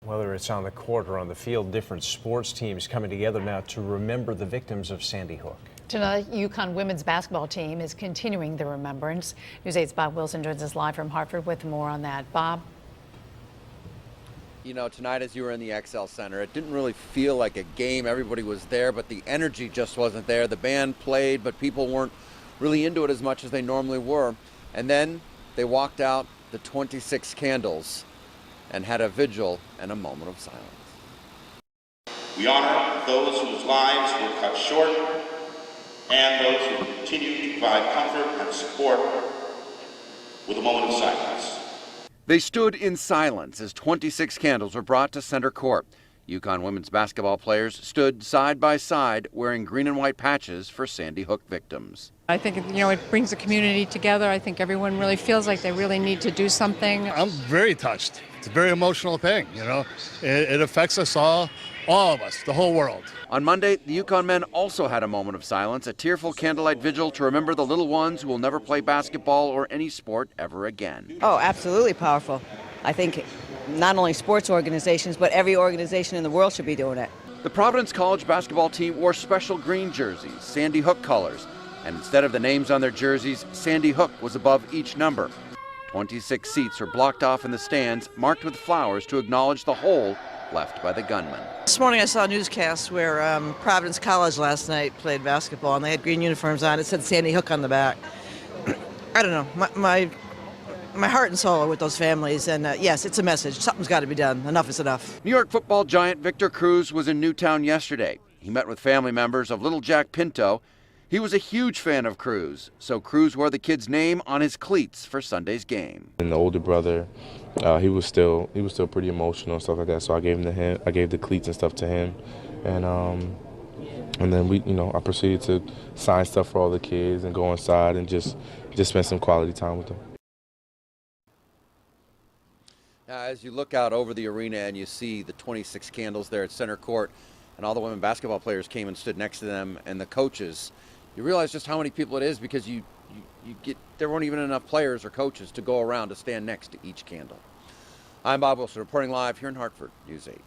Whether it's on the court or on the field, different sports teams coming together now to remember the victims of Sandy Hook. Tonight, UConn women's basketball team is continuing the remembrance. News 8's Bob Wilson joins us live from Hartford with more on that. Bob? You know, tonight as you were in the XL Center, it didn't really feel like a game. Everybody was there, but the energy just wasn't there. The band played, but people weren't really into it as much as they normally were. And then they walked out the 26 candles and had a vigil and a moment of silence. We honor those whose lives were cut short and those who continue to provide comfort and support with a moment of silence. They stood in silence as 26 candles were brought to center court. UConn women's basketball players stood side by side wearing green and white patches for Sandy Hook victims. I think, it brings the community together. I think everyone really feels like they really need to do something. I'm very touched. It's a very emotional thing, It affects us all of us, the whole world. On Monday, the UConn men also had a moment of silence, a tearful candlelight vigil to remember the little ones who will never play basketball or any sport ever again. Oh, absolutely powerful. I think not only sports organizations, but every organization in the world should be doing it. The Providence College basketball team wore special green jerseys, Sandy Hook colors, and instead of the names on their jerseys, Sandy Hook was above each number. 26 seats were blocked off in the stands, marked with flowers to acknowledge the hole left by the gunman. This morning I saw a newscast where Providence College last night played basketball and they had green uniforms on. It said Sandy Hook on the back. I don't know. My heart and soul are with those families, and yes, it's a message. Something's got to be done. Enough is enough. New York football giant Victor Cruz was in Newtown yesterday. He met with family members of little Jack Pinto. He was a huge fan of Cruz, so Cruz wore the kid's name on his cleats for Sunday's game. And the older brother, he was still pretty emotional and stuff like that. So I gave the cleats and stuff to him, and then I proceeded to sign stuff for all the kids and go inside and just spend some quality time with them. Now, as you look out over the arena and you see the 26 candles there at center court, and all the women basketball players came and stood next to them, and the coaches, you realize just how many people it is, because there weren't even enough players or coaches to go around to stand next to each candle. I'm Bob Wilson reporting live here in Hartford, News 8.